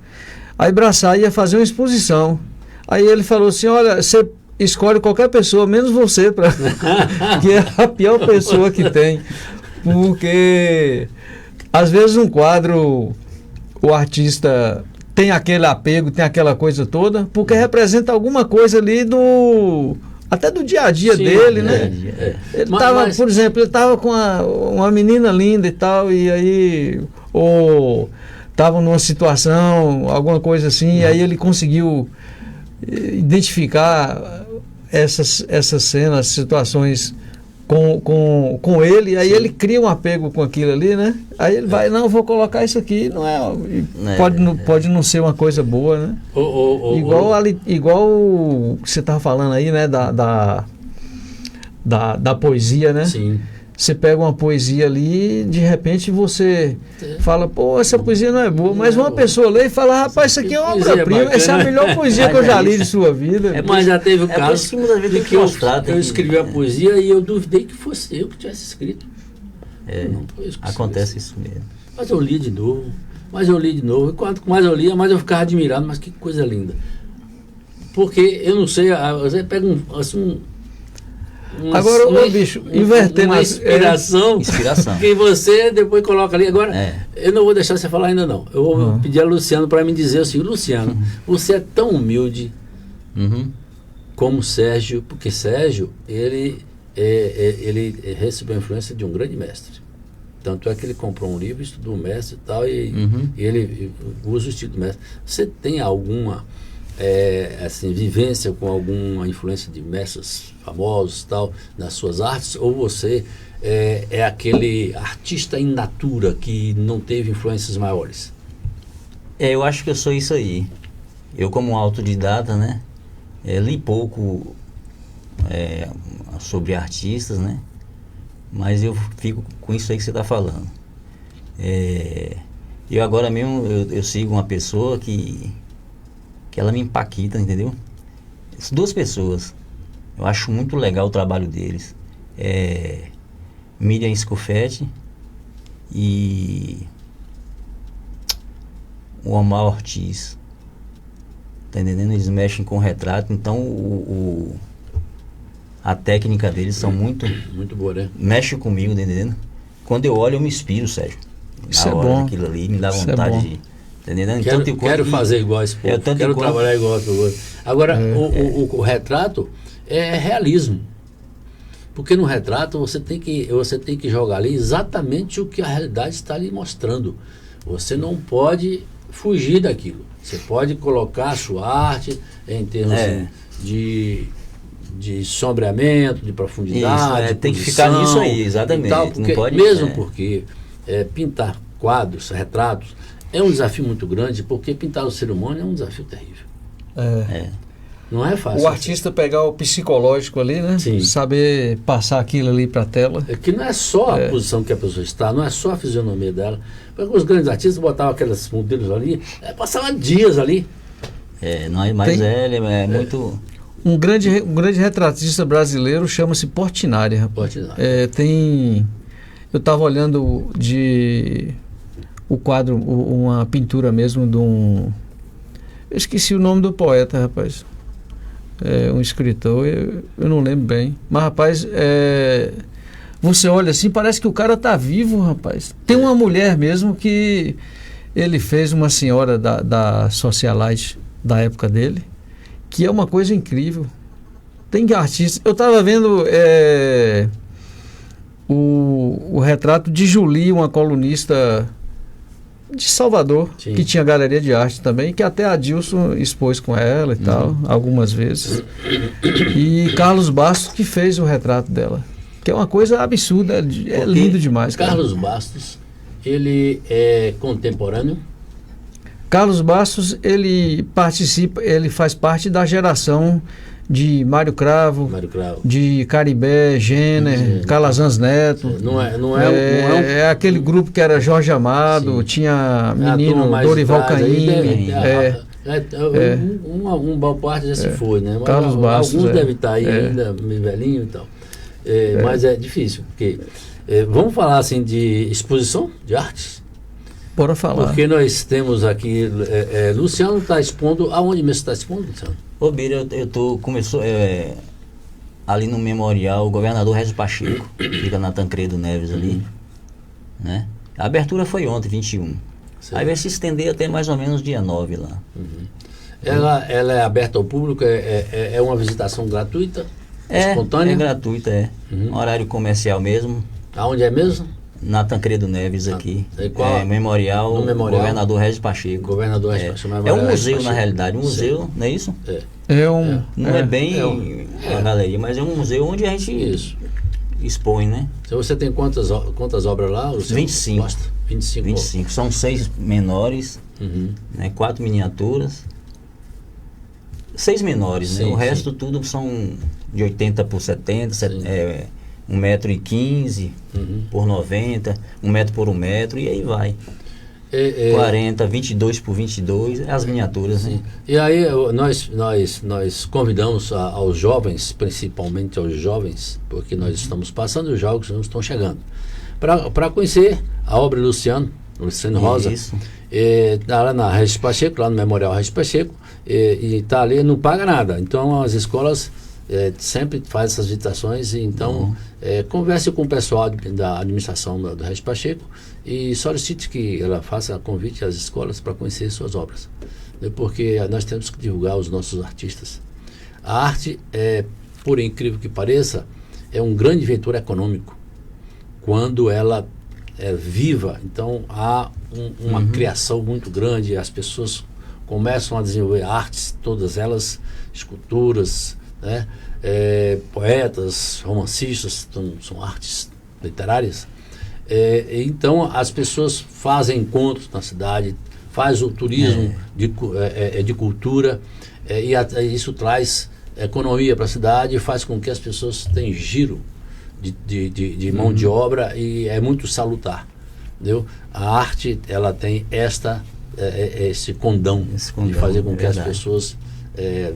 Aí Braçai ia fazer uma exposição. Aí ele falou assim, olha, você escolhe qualquer pessoa, menos você, que é a pior pessoa que tem. Porque às vezes um quadro, o artista tem aquele apego, tem aquela coisa toda, porque representa alguma coisa ali até do dia a dia dele, né? Ele tava, por exemplo, ele estava com uma menina linda e tal, e aí, ou estava numa situação, alguma coisa assim, e aí ele conseguiu identificar essas cenas, situações com ele, e aí ele cria um apego com aquilo ali, né? Aí ele vai, não, vou colocar isso aqui, pode não ser uma coisa boa, né? Igual você estava falando aí, né? Da poesia, né? Sim. Você pega uma poesia ali, de repente você fala, pô, essa poesia não é boa, mas uma pessoa lê e fala, rapaz, isso aqui é uma obra-prima, essa é a melhor poesia que eu já li de sua vida. Mas já teve o caso de que eu escrevi a poesia e eu duvidei que fosse eu que tivesse escrito. Acontece isso mesmo. Mas eu li de novo, e quanto mais eu lia, mais eu ficava admirado, mas que coisa linda. Porque, eu não sei, você pega agora, bicho, invertendo uma inspiração que você depois coloca ali. Agora, eu não vou deixar você falar ainda não. Eu vou pedir a Luciano para me dizer assim, Luciano, você é tão humilde como Sérgio, porque Sérgio, ele recebeu a influência de um grande mestre. Tanto é que ele comprou um livro, estudou o mestre e tal, e ele usa o estilo do mestre. Você tem alguma vivência com alguma influência de mestres famosos e tal nas suas artes, ou você é aquele artista in natura que não teve influências maiores? Eu acho que eu sou isso aí. Eu, como autodidata, né, li pouco sobre artistas, né, mas eu fico com isso aí que você está falando. Eu agora mesmo eu sigo uma pessoa que ela me impacta, entendeu? Duas pessoas. Eu acho muito legal o trabalho deles. Miriam Scufetti e o Omar Ortiz. Tá entendendo? Eles mexem com retrato, então a técnica deles são muito boa, né? Mexe comigo, tá entendendo? Quando eu olho, eu me inspiro, Sérgio. Isso é bom. Aquilo ali me dá vontade de... Entendendo? Quero fazer igual esse povo, quero trabalhar igual esse povo. Agora, o retrato é realismo. Porque no retrato você tem que jogar ali exatamente o que a realidade está lhe mostrando. Você não pode fugir daquilo. Você pode colocar a sua arte em termos de sombreamento, de profundidade. Tem que ficar nisso aí, exatamente. Tal, porque, não pode, porque pintar quadros, retratos, é um desafio muito grande, porque pintar o ser humano é um desafio terrível. Não é fácil. O artista pegar o psicológico ali, né? Sim. Saber passar aquilo ali para a tela. Que não é só a posição que a pessoa está, não é só a fisionomia dela. Porque os grandes artistas botavam aqueles modelos ali, passavam dias ali. Mas ele é muito... Um grande retratista brasileiro chama-se Portinari, rapaz. Eu estava olhando o quadro, uma pintura mesmo de um... Eu esqueci o nome do poeta, rapaz. Um escritor, eu não lembro bem. Mas, rapaz, você olha assim, parece que o cara tá vivo, rapaz. Tem uma mulher mesmo que ele fez, uma senhora da socialite da época dele, que é uma coisa incrível. Tem artista. Eu estava vendo o retrato de Julie, uma colunista de Salvador, Sim. que tinha galeria de arte também, que até a Dilson expôs com ela e tal, algumas vezes. E Carlos Bastos que fez o retrato dela, que é uma coisa absurda, é lindo demais. Cara. Carlos Bastos, ele é contemporâneo. Carlos Bastos, ele faz parte da geração de Mário Cravo, de Caribé, Jenner, Calazans Neto. É aquele grupo que era Jorge Amado, tinha menino Dorival Caymmi. Um boa parte já se foi, né? Mas Carlos Bastos, alguns devem estar aí ainda, meio velhinho e tal. Mas é difícil, porque vamos falar assim de exposição de artes? Bora falar. Porque nós temos aqui, Luciano está expondo, aonde mesmo está expondo, Luciano? Ô, Bira, começou ali no memorial, o governador Regis Pacheco, fica na Tancredo Neves ali, né? A abertura foi ontem, 21. Certo. Aí vai se estender até mais ou menos dia 9 lá. Ela é aberta ao público, é uma visitação gratuita, espontânea? É gratuita, um horário comercial mesmo. Aonde é mesmo? Na Tancredo Neves aqui. Memorial, no memorial Governador Regis Pacheco. Governador Regis Pacheco. É um museu, na realidade. Um museu, não é isso? Não é bem a galeria, mas é um museu onde a gente expõe, né? Então você tem quantas obras lá? 25. 25. São 6 menores, né, 4 miniaturas. 6 menores, né? O resto tudo são de 80 por 70, 1,15 m por 90, 1 metro por 1 metro, e aí vai. 40, 22 por 22, as miniaturas. Né? E aí nós convidamos aos jovens, principalmente aos jovens, porque nós estamos passando, os jogos não estão chegando, para conhecer a obra de Luciano Rosa. Isso. Está lá na Regis Pacheco, lá no Memorial Regis Pacheco, e está ali, não paga nada. Então as escolas sempre fazem essas visitações, e então converse com o pessoal da administração do Regis Pacheco e solicite que ela faça convite às escolas para conhecer suas obras, porque nós temos que divulgar os nossos artistas. A arte, por incrível que pareça, é um grande vetor econômico quando ela é viva. Então há uma criação muito grande, as pessoas começam a desenvolver artes, todas elas, esculturas, né? Poetas, romancistas, são artes literárias. Então as pessoas fazem encontros na cidade, faz o turismo de cultura, e isso traz economia para a cidade e faz com que as pessoas tenham giro de mão de obra, e é muito salutar, entendeu? A arte, ela tem esse condão de fazer com que as pessoas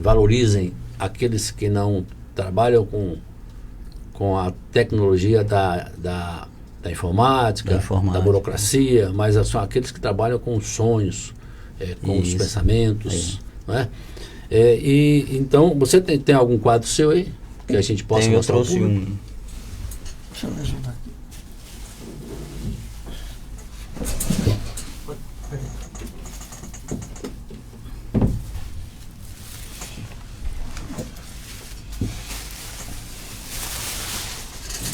valorizem aqueles que não trabalham com a tecnologia da informática, da burocracia, mas são aqueles que trabalham com os sonhos, com os pensamentos, não é? E então, você tem algum quadro seu aí que a gente possa mostrar? Eu trouxe um. Deixa eu ajudar aqui.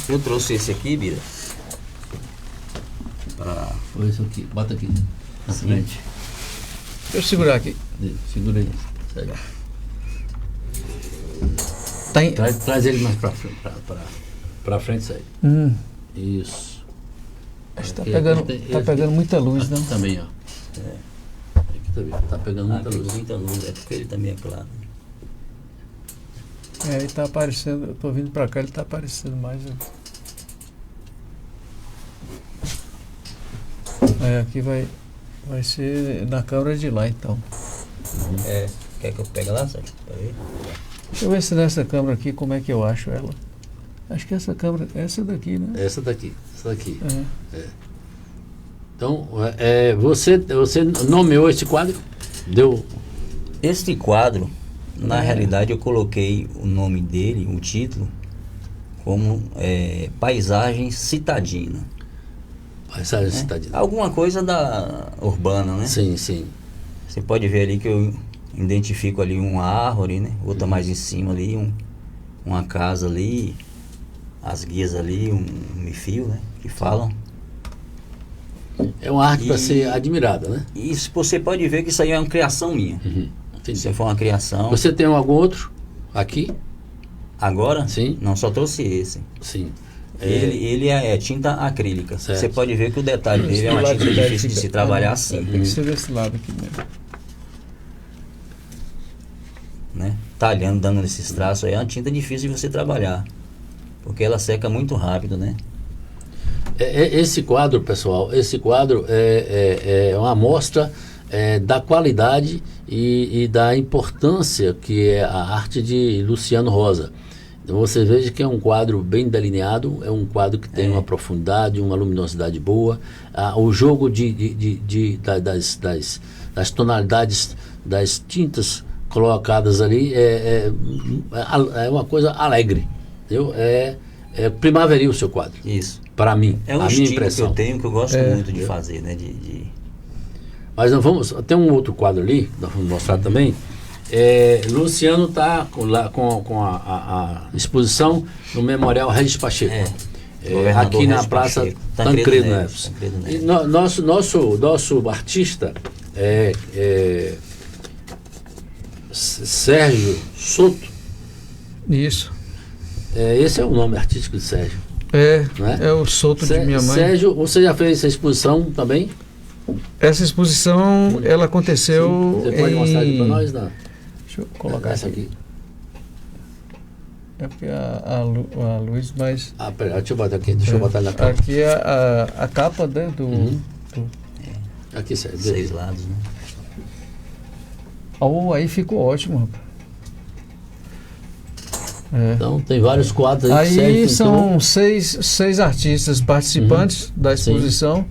Eu trouxe esse aqui, Bira. Foi isso aqui, bota aqui na frente. Deixa eu segurar aqui. Segura aí. Traz ele mais pra frente, sai. Isso. Está pegando muita luz, não? Também, ó. Aqui também, tá pegando muita luz. Muita luz, porque ele também é claro. Ele está aparecendo, eu estou vindo para cá, ele está aparecendo mais. Aqui vai ser na câmera de lá, então. Quer que eu pegue lá, Sérgio? Deixa eu ver se nessa câmera aqui, como é que eu acho ela. Acho que essa câmera, essa daqui, né? Essa daqui. Então, você nomeou esse quadro? Este quadro, na realidade, eu coloquei o nome dele, o título, como Paisagem Citadina. Paisagem Citadina. Alguma coisa da urbana, né? Sim, sim. Você pode ver ali que eu identifico ali uma árvore, né? Outra mais em cima ali, uma casa ali, as guias ali, um fio, né? Que falam. É uma arte para ser admirada, né? E você pode ver que isso aí é uma criação minha. Entendi. Isso foi uma criação. Você tem algum outro aqui? Agora? Sim. Não, só trouxe esse. Sim. Ele é tinta acrílica. Certo. Você pode ver que o detalhe dele é uma tinta difícil de se trabalhar assim. Tem que ser desse lado aqui mesmo. Né? Talhando, dando esses traços aí, é uma tinta difícil de você trabalhar. Porque ela seca muito rápido, né? Esse quadro, pessoal, é uma amostra da qualidade e da importância que é a arte de Luciano Rosa. Então você veja que é um quadro bem delineado, é um quadro que tem uma profundidade, uma luminosidade boa. O jogo das tonalidades das tintas colocadas ali é uma coisa alegre. Entendeu? É primaveril o seu quadro. Isso. Para mim, É um a minha estilo impressão. que eu tenho, que eu gosto muito de fazer, né? Mas nós vamos. Tem um outro quadro ali, nós vamos mostrar também. Luciano está com a exposição no Memorial Regis Pacheco. Aqui na Praça Tancredo Neves. E nosso artista Sérgio Soto. Isso. Esse é o nome artístico de Sérgio. Né? É o Soto de minha mãe. Sérgio, você já fez essa exposição também? Essa exposição, ela aconteceu. Você pode mostrar aqui para nós? Não. Deixa eu colocar essa aqui. É porque a luz, mas. Pera, deixa eu botar aqui, deixa eu botar na capa. Aqui é a capa, né, do. Aqui, Sérgio. 6 lados, né? Aí ficou ótimo, rapaz. Então tem vários quadros aí. Aí são seis artistas participantes da exposição,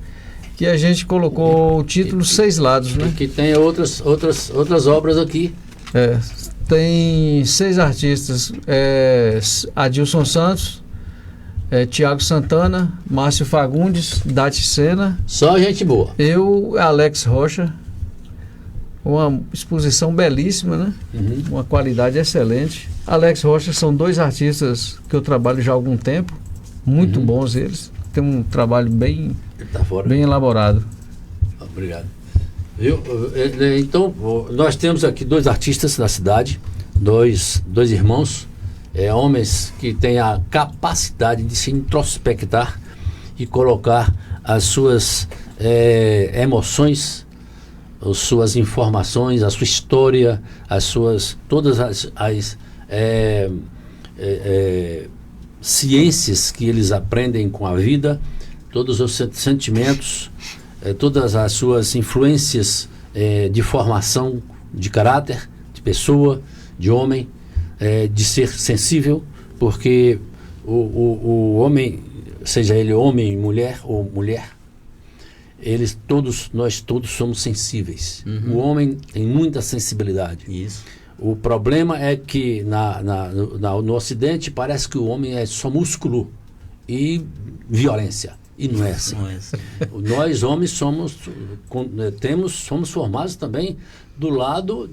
que a gente colocou o título 6 lados, né? Que tem outras obras aqui. Tem 6 artistas: Adilson Santos, Tiago Santana, Márcio Fagundes, Dati Sena. Só gente boa. Eu, Alex Rocha. Uma exposição belíssima, né? Uma qualidade excelente. Alex Rocha são 2 artistas que eu trabalho já há algum tempo. Muito bons eles. Tem um trabalho bem elaborado. Obrigado. Então, nós temos aqui 2 artistas da cidade, dois irmãos, homens que têm a capacidade de se introspectar e colocar as suas emoções, as suas informações, a sua história, todas as ciências que eles aprendem com a vida, todos os sentimentos, todas as suas influências de formação de caráter, de pessoa, de homem, de ser sensível, porque o homem, seja ele homem, mulher ou mulher, nós todos somos sensíveis. O homem tem muita sensibilidade. Isso. O problema é que no Ocidente parece que o homem é só músculo e violência. E não é assim. Não é assim. Nós homens somos formados também do lado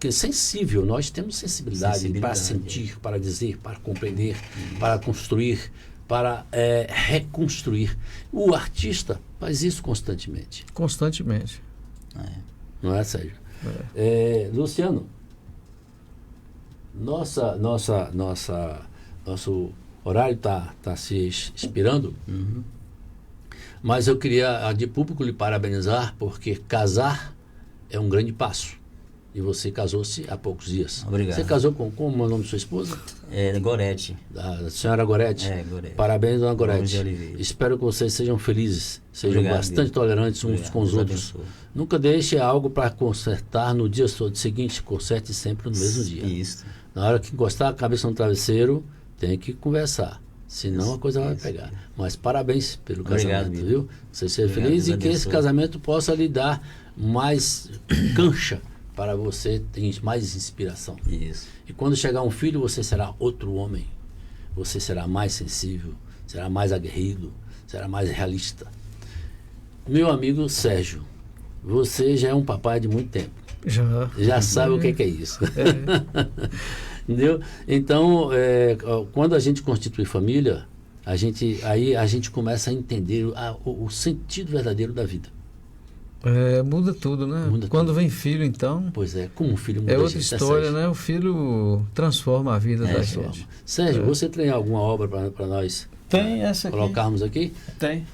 que é sensível. Nós temos sensibilidade para sentir, para dizer, para compreender, para construir, para reconstruir. O artista faz isso constantemente. Constantemente. Não é, Sérgio? Luciano, nosso horário está se expirando, mas eu queria de público lhe parabenizar, porque casar é um grande passo. E você casou-se há poucos dias. Obrigado. Você casou com o nome de sua esposa? Gorete. A senhora Gorete. Gorete. Parabéns, dona Gorete. Espero que vocês sejam felizes, sejam bastante tolerantes uns com os outros. Nunca deixe algo para consertar no dia seguinte, conserte sempre no mesmo dia. Isso. Na hora que encostar a cabeça no travesseiro, tem que conversar. Senão a coisa vai pegar. Mas parabéns pelo casamento, viu? Você seja feliz e que esse casamento possa lhe dar mais cancha para você ter mais inspiração. Isso. E quando chegar um filho, você será outro homem. Você será mais sensível, será mais aguerrido, será mais realista. Meu amigo Sérgio, você já é um papai de muito tempo. Já sabe o que é isso. Entendeu? Então, quando a gente constitui família, aí a gente começa a entender o sentido verdadeiro da vida. Muda tudo, né? Muda Quando tudo. vem filho, então, Pois é, como um filho muda é a outra gente, história, Sérgio? né? O filho transforma a vida da Transforma. gente. Sérgio, você tem alguma obra para nós Tem essa aqui. colocarmos aqui? Tem.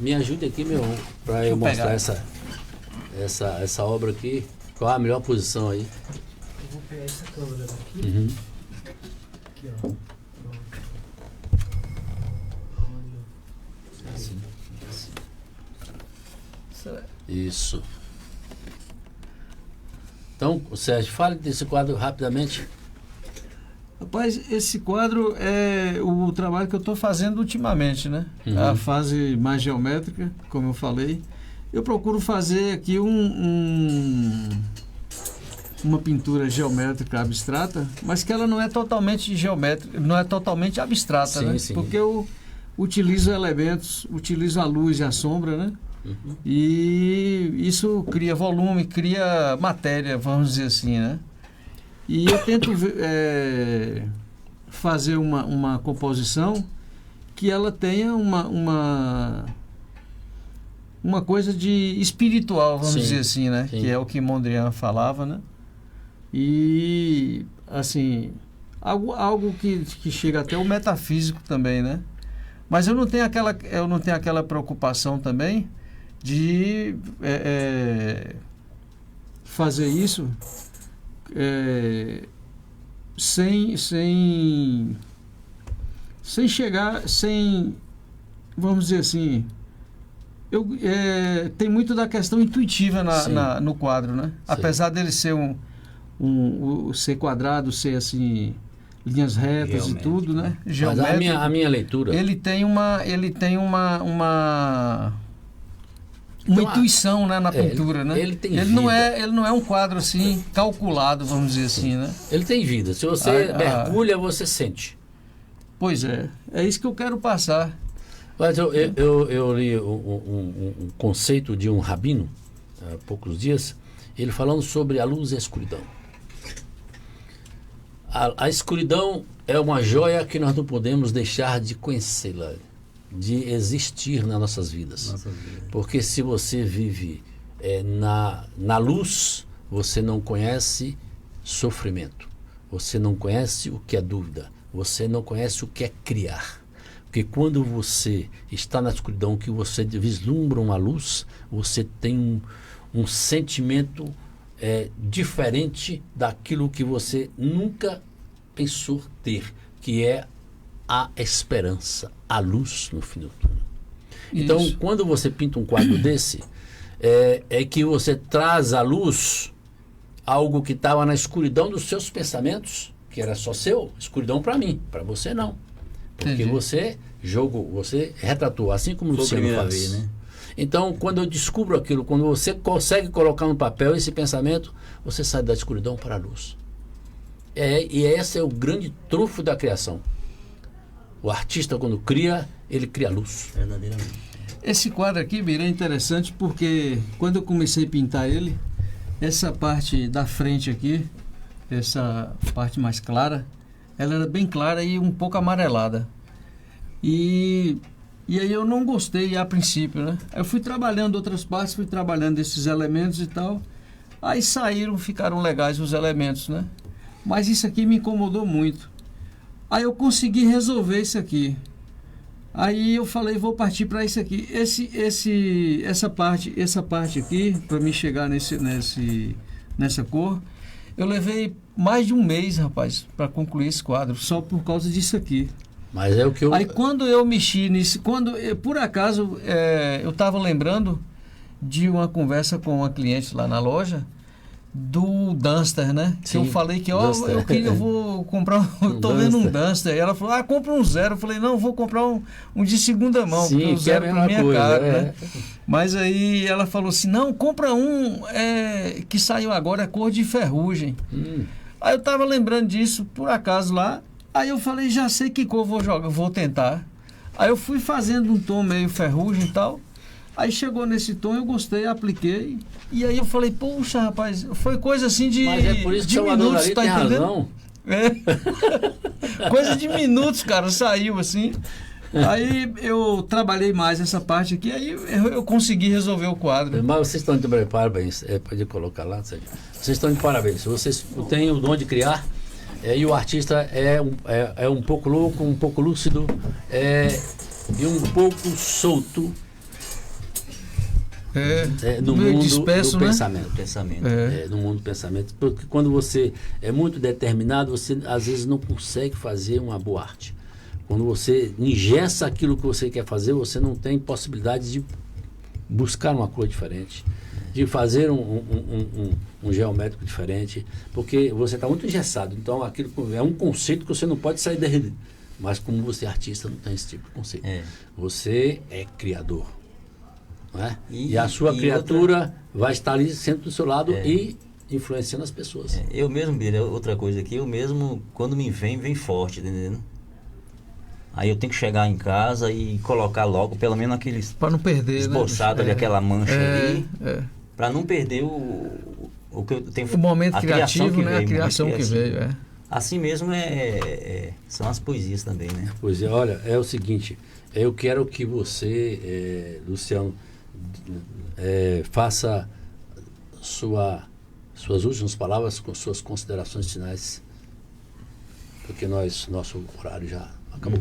Me ajude aqui, meu, para eu eu mostrar pegar. essa obra aqui. Qual a melhor posição aí? Eu vou pegar essa câmera daqui. Uhum. Aqui, ó. Assim. Será? Isso. Então, Sérgio, fale desse quadro rapidamente. Rapaz, esse quadro é o trabalho que eu estou fazendo ultimamente, né? Uhum. A fase mais geométrica, como eu falei. Eu procuro fazer aqui uma pintura geométrica abstrata, mas que ela não é totalmente geométrica, não é totalmente abstrata, Sim, né? sim. Porque eu utilizo elementos, utilizo a luz e a sombra, né? Uhum. E isso cria volume, cria matéria, vamos dizer assim, né? E eu tento fazer uma composição que ela tenha uma coisa de espiritual, vamos Sim, dizer assim, né? sim. Que é o que Mondrian falava, né? E, assim, algo que chega até o metafísico também, né? Mas eu não tenho aquela preocupação também de fazer isso sem chegar, vamos dizer assim, tem muito da questão intuitiva no quadro, né? Sim. Apesar dele ser ser quadrado, ser assim, linhas retas e tudo, né? Mas Geométrico. a minha leitura... Ele tem uma intuição, né, na pintura, né? ele tem ele vida. não é um quadro assim calculado, vamos dizer assim, né? Ele tem vida. Se você mergulha, você sente. Pois é isso que eu quero passar. Mas eu li um conceito de um rabino há poucos dias, ele falando sobre a luz e a escuridão. A escuridão é uma joia que nós não podemos deixar de conhecê-la, de existir nas nossas vidas. Porque se você vive na luz, você não conhece sofrimento, você não conhece o que é dúvida, você não conhece o que é criar. Porque quando você está na escuridão, que você vislumbra uma luz, você tem um sentimento diferente daquilo que você nunca pensou ter, que é a esperança, a luz no fim do túnel. Então, Isso. quando você pinta um quadro desse, é que você traz à luz algo que estava na escuridão dos seus pensamentos, que era só seu, escuridão para mim, para você não. Porque Entendi. você jogou, você retratou, assim como o Foi a Luciano primeira faz. vez, né? Então, quando eu descubro aquilo, quando você consegue colocar no papel esse pensamento, você sai da escuridão para a luz. E esse é o grande trunfo da criação. O artista, quando cria, ele cria luz. Verdadeiramente. Esse quadro aqui, Bira, é interessante porque quando eu comecei a pintar ele, essa parte da frente aqui, essa parte mais clara, ela era bem clara e um pouco amarelada. E aí eu não gostei a princípio, né? Aí eu fui trabalhando outras partes, fui trabalhando esses elementos e tal. Aí ficaram legais os elementos, né? Mas isso aqui me incomodou muito. Aí eu consegui resolver isso aqui. Aí eu falei, vou partir para isso aqui. Essa parte aqui, para me chegar nessa cor, eu levei mais de um mês, rapaz, para concluir esse quadro, só por causa disso aqui. Mas é o que eu... Aí quando eu mexi nisso, por acaso eu estava lembrando de uma conversa com uma cliente lá na loja do Duster, né? Sim, que eu falei que Duster. eu vou comprar, eu tô vendo um Duster. E ela falou, compra um zero. Eu falei, não, eu vou comprar um de segunda mão, Sim, porque o que é a zero pra mesma mim é coisa, caro, é. né? Mas aí ela falou assim, não, compra um que saiu agora, é cor de ferrugem. Aí eu tava lembrando disso, por acaso lá. Aí eu falei, já sei que cor vou jogar, vou tentar. Aí eu fui fazendo um tom meio ferrugem e tal. Aí chegou nesse tom, eu gostei, apliquei. E aí eu falei, poxa, rapaz, foi coisa assim de, Mas é por isso que de o Salvador minutos, ali tá tem entendendo? razão. É. Coisa de minutos, cara, saiu assim. Aí eu trabalhei mais essa parte aqui, aí eu consegui resolver o quadro. Mas vocês estão de parabéns. Pode colocar lá, Sérgio. Vocês estão de parabéns. Vocês têm o dom de criar. E o artista é um pouco louco, um pouco lúcido e um pouco solto no meio mundo disperso, do né? pensamento. No mundo do pensamento. Porque quando você é muito determinado, você às vezes não consegue fazer uma boa arte. Quando você engessa aquilo que você quer fazer, você não tem possibilidade de buscar uma cor diferente, de fazer um geométrico diferente, porque você está muito engessado. Então, aquilo é um conceito que você não pode sair dele. Mas como você é artista, não tem esse tipo de conceito. Você é criador. Não é? E a sua criatura vai estar ali sempre do seu lado e influenciando as pessoas. Eu mesmo, Bira, outra coisa aqui, eu mesmo, quando vem forte, entendeu? Aí eu tenho que chegar em casa e colocar logo, pelo menos aqueles... Para não perder, esboçado ali, aquela mancha ali. Para não perder o que eu tenho... O momento criativo, né? A veio, criação que veio, Assim mesmo são as poesias também, né? Pois olha, é o seguinte, eu quero que você, Luciano, faça suas últimas palavras com suas considerações finais, porque nosso horário já acabou.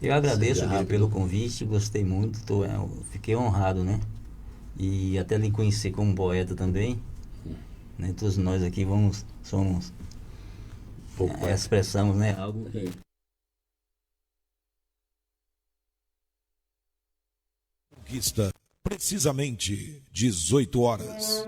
Eu agradeço, Bira, pelo convite, gostei muito, fiquei honrado, né? E até lhe conhecer como poeta também, né? Todos nós aqui somos expressamos, né? Algo que... Conquista, precisamente 18 horas.